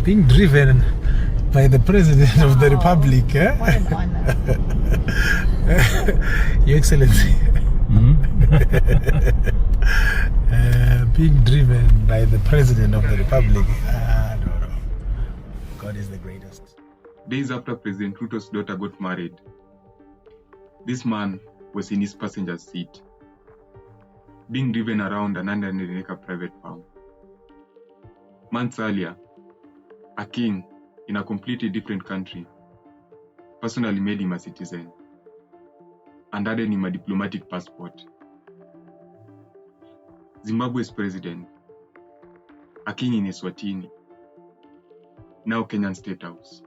Being driven by the President of the Republic. Eh? What an honor. Your Excellency. Being driven by the President of the Republic. No. God is the greatest. Days after President Ruto's daughter got married, this man was in his passenger seat, being driven around an 100-acre private farm. Months earlier, a king in a completely different country personally made him a citizen and added him a diplomatic passport. Zimbabwe's president, a king in Eswatini, now Kenyan State House.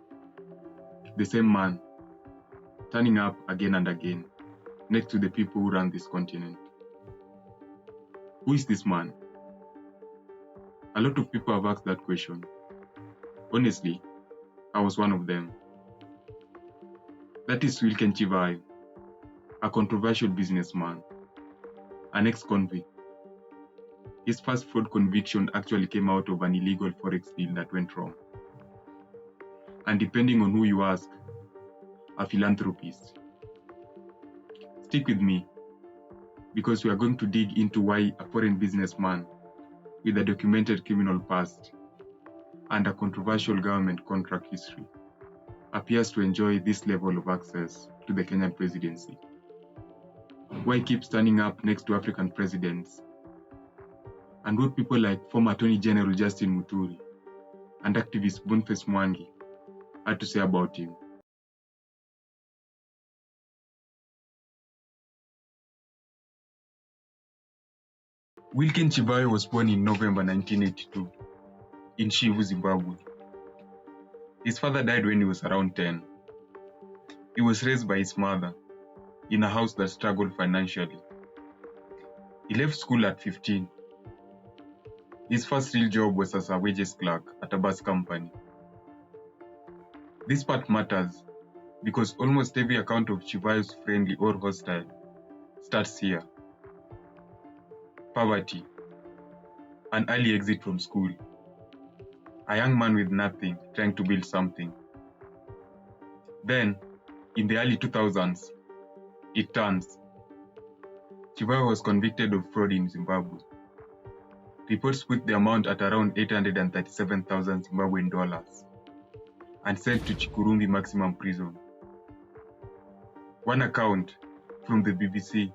The same man, turning up again and again next to the people who run this continent. Who is this man? A lot of people have asked that question. Honestly, I was one of them. That is Wicknell Chivayo, a controversial businessman, an ex-convict. His first fraud conviction actually came out of an illegal forex deal that went wrong. And depending on who you ask, a philanthropist. Stick with me, because we are going to dig into why a foreign businessman with a documented criminal past and a controversial government contract history appears to enjoy this level of access to the Kenyan presidency. Why he keeps standing up next to African presidents, and what people like former Attorney General Justin Muturi and activist Boniface Mwangi had to say about him. Wicknell Chivayo was born in November 1982 in Chivhu, Zimbabwe. His father died when he was around 10. He was raised by his mother in a house that struggled financially. He left school at 15. His first real job was as a wages clerk at a bus company. This part matters because almost every account of Chivayo's friendly or hostile starts here. Poverty, an early exit from school, a young man with nothing trying to build something. Then, in the early 2000s, it turns. Chivayo was convicted of fraud in Zimbabwe. Reports put the amount at around 837,000 Zimbabwean dollars and sent to Chikurumbi maximum prison. One account from the BBC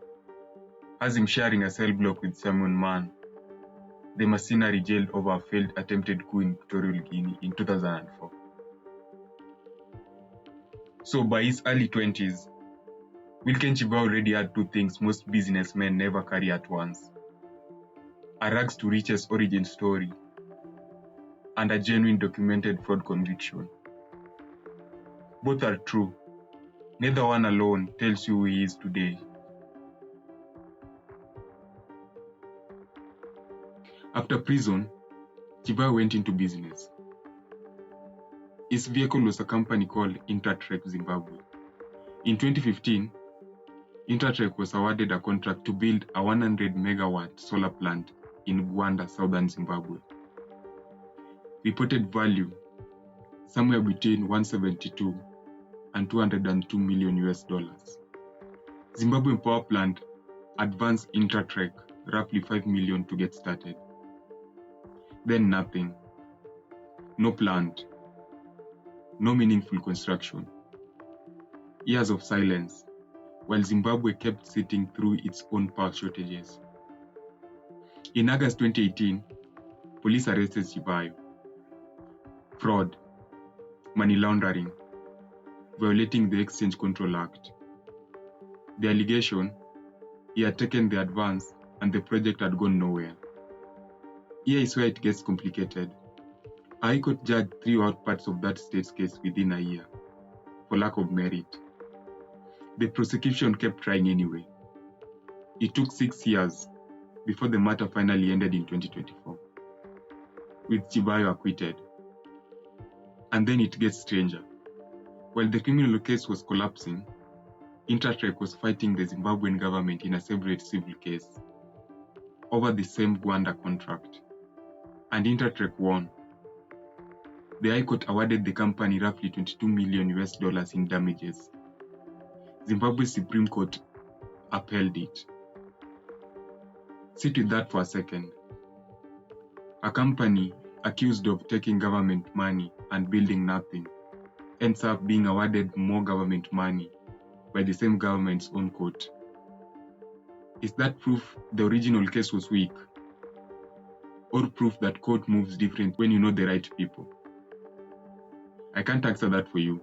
has him sharing a cell block with Simon Mann, the mercenary jailed over a failed attempted coup in Equatorial Guinea in 2004. So by his early 20s, Wicknell Chivayo already had two things most businessmen never carry at once: a rags to riches origin story and a genuine documented fraud conviction. Both are true. Neither one alone tells you who he is today. After prison, Chivayo went into business. His vehicle was a company called Intertrek Zimbabwe. In 2015, Intertrek was awarded a contract to build a 100-megawatt solar plant in Gwanda, southern Zimbabwe. Reported value, somewhere between 172 and 202 million US dollars. Zimbabwean power plant advanced Intertrek roughly 5 million to get started. Then nothing. No plant. No meaningful construction. Years of silence, while Zimbabwe kept sitting through its own power shortages. In August 2018, police arrested Chivayo. Fraud, money laundering, violating the Exchange Control Act. The allegation, he had taken the advance and the project had gone nowhere. Here is where it gets complicated. A High Court judge threw out parts of that state's case within a year, for lack of merit. The prosecution kept trying anyway. It took 6 years before the matter finally ended in 2024, with Chivayo acquitted. And then it gets stranger. While the criminal case was collapsing, Intertrek was fighting the Zimbabwean government in a separate civil case over the same Gwanda contract. and Intertrek won. The High Court awarded the company roughly 22 million US dollars in damages. Zimbabwe's Supreme Court upheld it. Sit with that for a second. A company accused of taking government money and building nothing ends up being awarded more government money by the same government's own court. Is that proof the original case was weak? Or proof that court moves different when you know the right people? I can't answer that for you.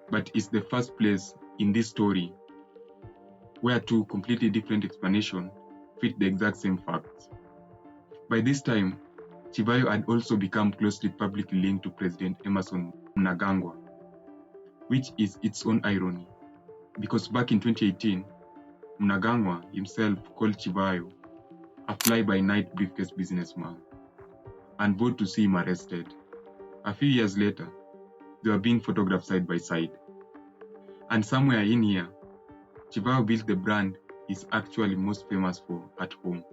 But it's the first place in this story where two completely different explanations fit the exact same facts. By this time, Chivayo had also become closely publicly linked to President Emerson Mnangagwa, which is its own irony, because back in 2018, Mnangagwa himself called Chivayo a fly-by-night briefcase businessman and vowed to see him arrested. A few years later, they were being photographed side by side. And somewhere in here, Chivayo built the brand he's actually most famous for at home.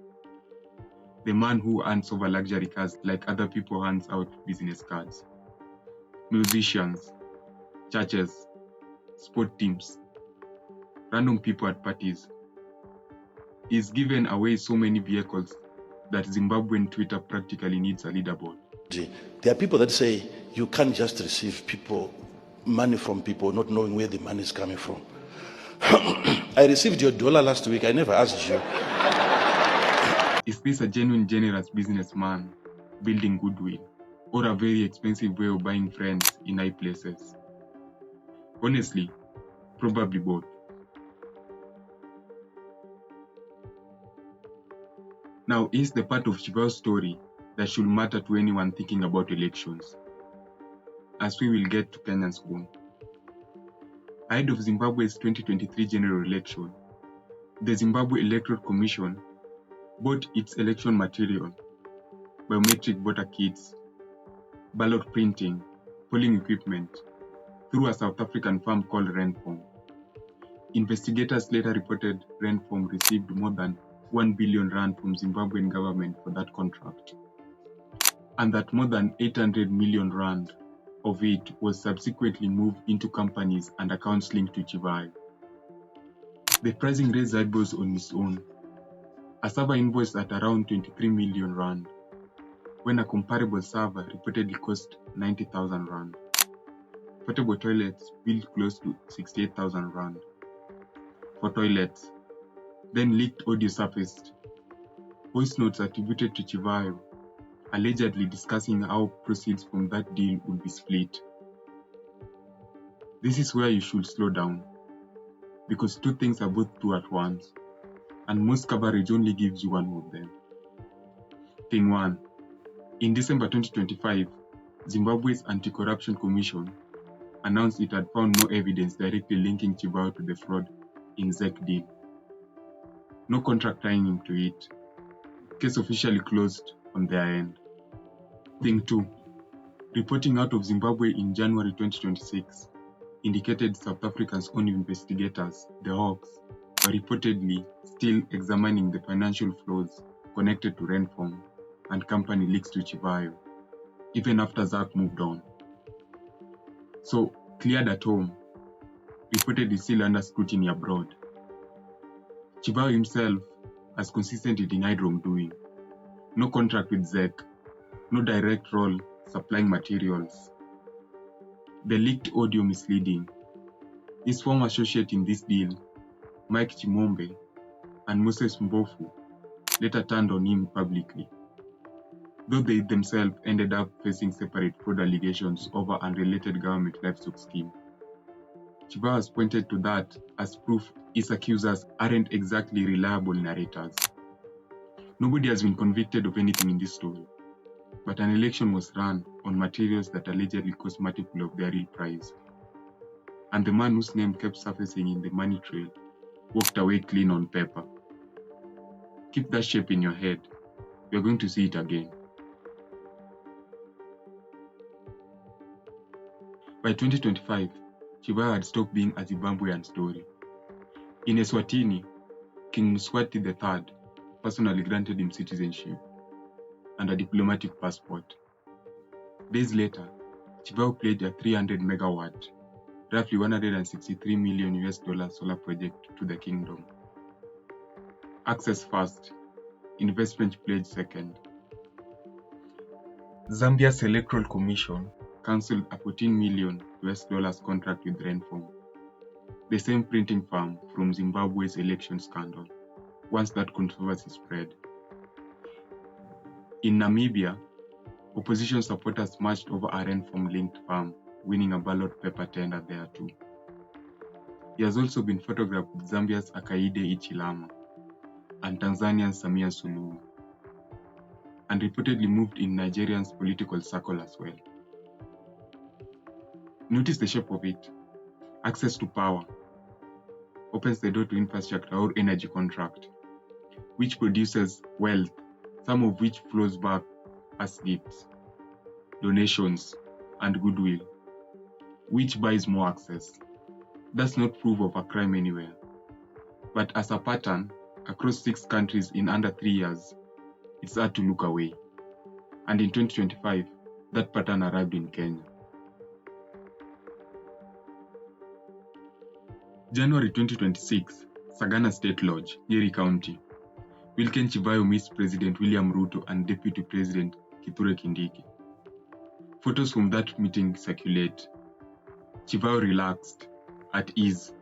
The man who hands over luxury cars like other people hands out business cards. Musicians, churches, sport teams, random people at parties. He's given away so many vehicles that Zimbabwean Twitter practically needs a leaderboard. There are people that say you can't just receive money from people not knowing where the money is coming from. I received your dollar last week. I never asked you. Is this a genuine generous businessman building goodwill, or a very expensive way of buying friends in high places? Honestly, probably both. Now, here's the part of Chivayo's story that should matter to anyone thinking about elections, as we will get to Kenyans own. Ahead of Zimbabwe's 2023 general election, the Zimbabwe Electoral Commission bought its election material, biometric voter kits, ballot printing, polling equipment, through a South African firm called Renform. Investigators later reported Renform received more than 1 billion rand from Zimbabwean government for that contract, and that more than 800 million rand of it was subsequently moved into companies and accounts linked to Chivayo. The pricing raised eyebrows on its own. A server invoiced at around 23 million rand, when a comparable server reportedly cost 90,000 rand. Portable toilets billed close to 68,000 rand for toilets. Then leaked audio surfaced. Voice notes attributed to Chivayo, allegedly discussing how proceeds from that deal would be split. This is where you should slow down, because two things are both true at once, and most coverage only gives you one of them. Thing 1. In December 2025, Zimbabwe's Anti-Corruption Commission announced it had found no evidence directly linking Chivayo to the fraud in ZEC deal. No contract tying him to it. Case officially closed on their end. Thing 2. Reporting out of Zimbabwe in January 2026 indicated South Africa's own investigators, the Hawks, were reportedly still examining the financial flows connected to Renform and company leaks to Chivayo, even after Zak moved on. So, cleared at home, reportedly still under scrutiny abroad. Chivayo himself has consistently denied wrongdoing. No contract with ZEC, no direct role supplying materials. The leaked audio misleading. His former associate in this deal, Mike Chimombe and Moses Mbofu, later turned on him publicly, though they themselves ended up facing separate fraud allegations over unrelated government livestock scheme. Chivayo has pointed to that as proof his accusers aren't exactly reliable narrators. Nobody has been convicted of anything in this story, but an election was run on materials that allegedly cost multiple of their real price. And the man whose name kept surfacing in the money trail walked away clean on paper. Keep that shape in your head. You're going to see it again. By 2025, Chivayo had stopped being a Zimbabwean story. In Eswatini, King Mswati III personally granted him citizenship. and a diplomatic passport. Days later, Chivayo pledged a 300 megawatt, roughly $163 million solar project to the kingdom. Access first, investment pledge second. Zambia's Electoral Commission cancelled a $14 million contract with Renform, the same printing firm from Zimbabwe's election scandal, once that controversy spread. In Namibia, opposition supporters marched over a Renform-linked firm, winning a ballot paper tender there too. He has also been photographed with Zambia's Hakainde Hichilema and Tanzania's Samia Suluhu, and reportedly moved in Nigerian's political circle as well. Notice the shape of it. Access to power opens the door to infrastructure or energy contract, which produces wealth, some of which flows back as gifts, donations, and goodwill, which buys more access. That's not proof of a crime anywhere. But as a pattern, across 6 countries in under 3 years, it's hard to look away. And in 2025, that pattern arrived in Kenya. January 2026, Sagana State Lodge, Nyeri County. Wicknell Chivayo meets President William Ruto and Deputy President Kithure Kindiki. Photos from that meeting circulate. Chivayo relaxed, at ease,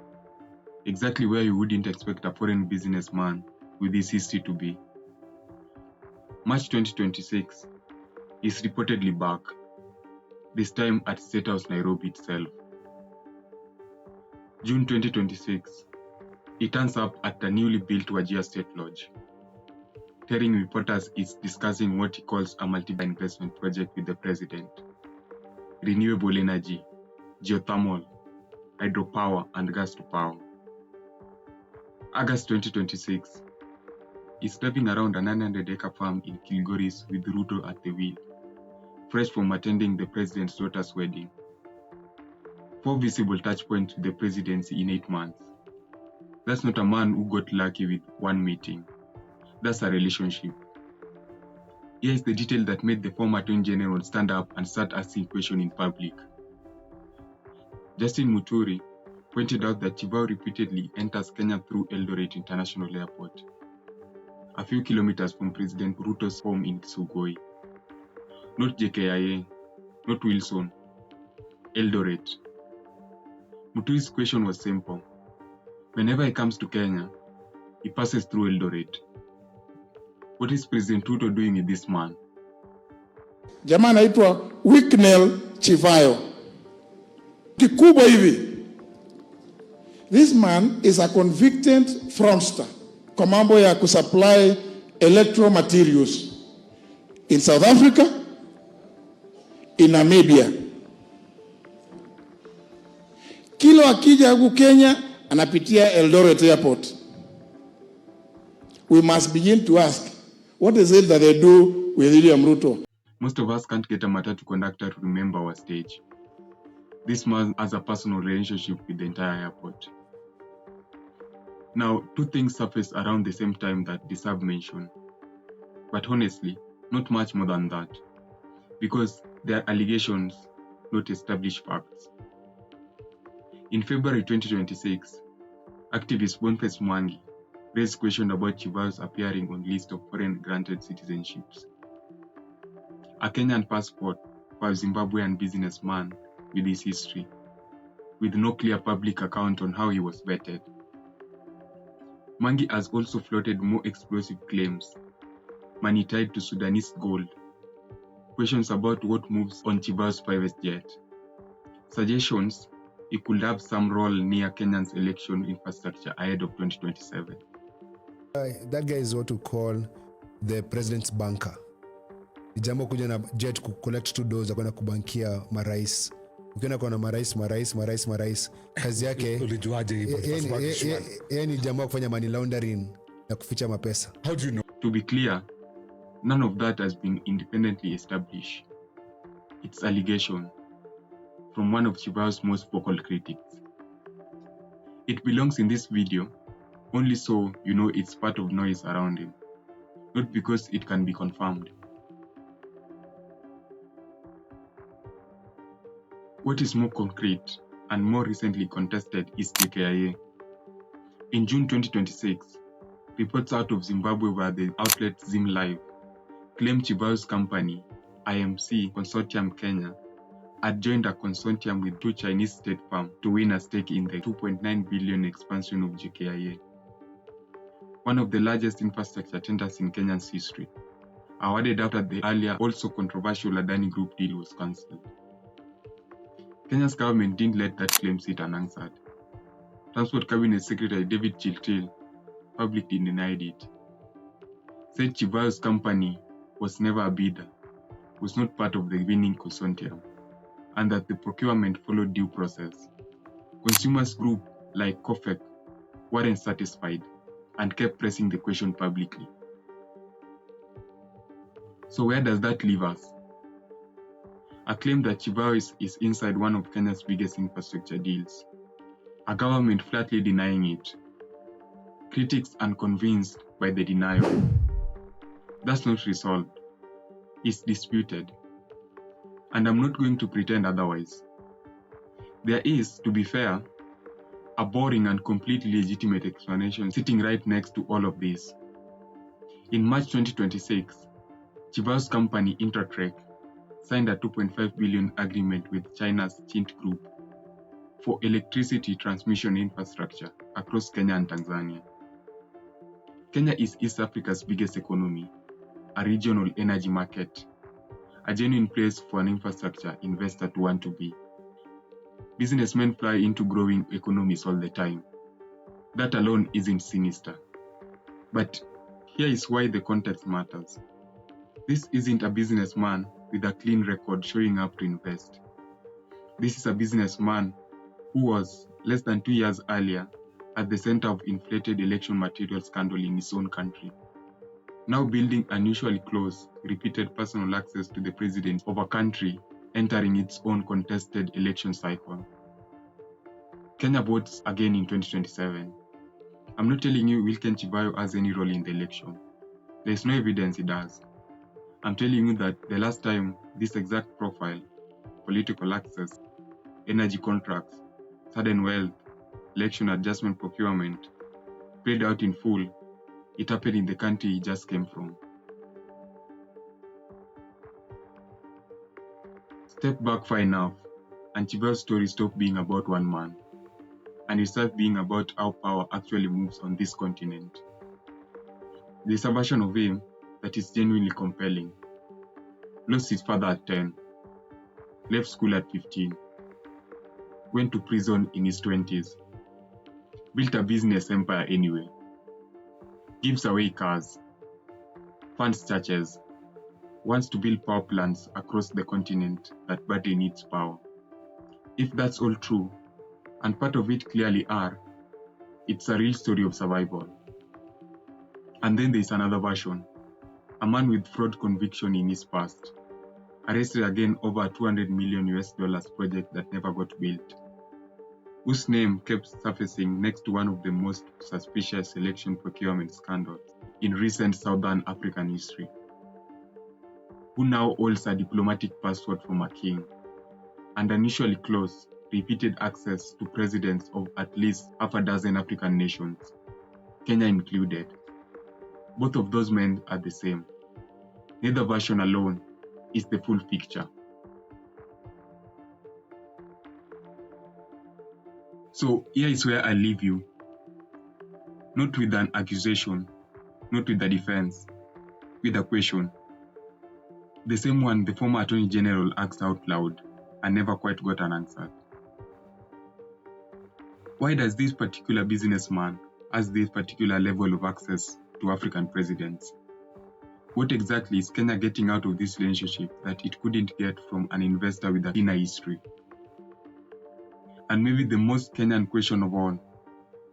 exactly where you wouldn't expect a foreign businessman with his history to be. March 2026, he's reportedly back, this time at State House Nairobi itself. June 2026, he turns up at the newly built Wajir State Lodge, telling reporters he's discussing what he calls a multi-billion investment project with the president: renewable energy, geothermal, hydropower, and gas to power. August 2026, he's driving around a 900-acre farm in Kilgoris with Ruto at the wheel, fresh from attending the president's daughter's wedding. 4 visible touchpoints with the presidency in 8 months. That's not a man who got lucky with one meeting. That's a relationship. Here is the detail that made the former Attorney General stand up and start asking questions in public. Justin Muturi pointed out that Chivayo repeatedly enters Kenya through Eldoret International Airport, a few kilometers from President Ruto's home in Sugoi. Not JKIA, not Wilson, Eldoret. Muturi's question was simple. Whenever he comes to Kenya, he passes through Eldoret. What is President Ruto doing with this man? Jamaa anaitwa Wicknell Chivayo. Kikubwa hivi. This man is a convicted fraudster kwa mambo ya kusupply electro materials in South Africa, in Namibia. Kila akija huku Kenya anapitia Eldoret Airport. We must begin to ask, what is it that they do with William Ruto? Most of us can't get a matatu conductor to remember our stage. This man has a personal relationship with the entire airport. Now, 2 things surfaced around the same time that deserve mention. But honestly, not much more than that. Because they are allegations, not established facts. In February 2026, activist Boniface Mwangi raised questions about Chivayo's appearing on list of foreign granted citizenships. A Kenyan passport for a Zimbabwean businessman with his history, with no clear public account on how he was vetted. Mwangi has also floated more explosive claims, money tied to Sudanese gold, questions about what moves on Chivayo's private jet, suggestions he could have some role near Kenya's election infrastructure ahead of 2027. That guy is what we call the president's banker. Ni jambo kuja na jet collect $2 kwenda kubankia marais. Ukiona kuna marais, kazi yake ulijuaje hivyo? Yeye ni jambo kufanya money laundering na kuficha mapesa. How do you know? To be clear, none of that has been independently established. It's allegation from one of Chivayo's most vocal critics. It belongs in this video only so you know it's part of noise around him, not because it can be confirmed. What is more concrete and more recently contested is JKIA. In June 2026, reports out of Zimbabwe via the outlet Zim Live claimed Chivayo's company, IMC Consortium Kenya, had joined a consortium with two Chinese state firms to win a stake in the 2.9 billion expansion of JKIA, one of the largest infrastructure tenders in Kenya's history, awarded after the earlier also controversial Adani Group deal was cancelled. Kenya's government didn't let that claim sit unanswered. Transport Cabinet Secretary David Chiltil publicly denied it, said Chivayo's company was never a bidder, was not part of the winning consortium, and that the procurement followed due process. Consumers groups like COFEC weren't satisfied and kept pressing the question publicly. So where does that leave us? A claim that Chivayo is inside one of Kenya's biggest infrastructure deals. A government flatly denying it. Critics unconvinced by the denial. That's not resolved. It's disputed. And I'm not going to pretend otherwise. There is, to be fair, a boring and completely legitimate explanation sitting right next to all of this. In March 2026, Chivayo's company Intertrek signed a 2.5 billion agreement with China's Chint Group for electricity transmission infrastructure across Kenya and Tanzania. Kenya is East Africa's biggest economy, a regional energy market, a genuine place for an infrastructure investor to want to be. Businessmen fly into growing economies all the time. That alone isn't sinister. But here is why the context matters. This isn't a businessman with a clean record showing up to invest. This is a businessman who was, less than 2 years earlier, at the center of inflated election material scandal in his own country, now building unusually close, repeated personal access to the president of a country entering its own contested election cycle. Kenya votes again in 2027. I'm not telling you Wicknell Chivayo has any role in the election. There is no evidence he does. I'm telling you that the last time this exact profile, political access, energy contracts, sudden wealth, election adjustment procurement, played out in full, it happened in the country he just came from. Step back far enough, and Chivayo's story stopped being about one man, and it started being about how power actually moves on this continent. There's a version of him that is genuinely compelling. Lost his father at 10, left school at 15, went to prison in his 20s, built a business empire anyway, gives away cars, funds churches, wants to build power plants across the continent that badly needs power. If that's all true, and part of it clearly are, it's a real story of survival. And then there's another version, a man with fraud conviction in his past, arrested again over a $200 million project that never got built, whose name kept surfacing next to one of the most suspicious election procurement scandals in recent Southern African history, who now holds a diplomatic passport from a king, and unusually close, repeated access to presidents of at least half a dozen African nations, Kenya included. Both of those men are the same. Neither version alone is the full picture. So here is where I leave you. Not with an accusation, not with a defense, with a question. The same one the former Attorney General asked out loud and never quite got an answer. Why does this particular businessman have this particular level of access to African presidents? What exactly is Kenya getting out of this relationship that it couldn't get from an investor with a thinner history? And maybe the most Kenyan question of all,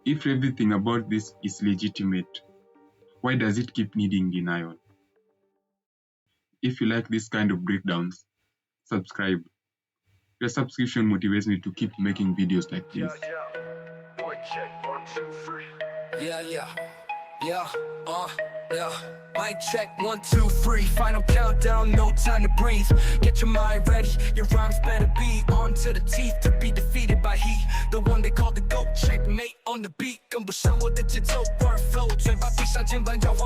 if everything about this is legitimate, why does it keep needing denial? If you like this kind of breakdowns, subscribe. Your subscription motivates me to keep making videos like this. Mic check, 1, 2, 3. Final countdown, no time to breathe. Get your mind ready, your rhymes better be on to to the teeth to be defeated by he. The one they call the GOAT, checkmate on the beat. 跟不上我的节奏 ，word flow，嘴巴闭上肩膀，要往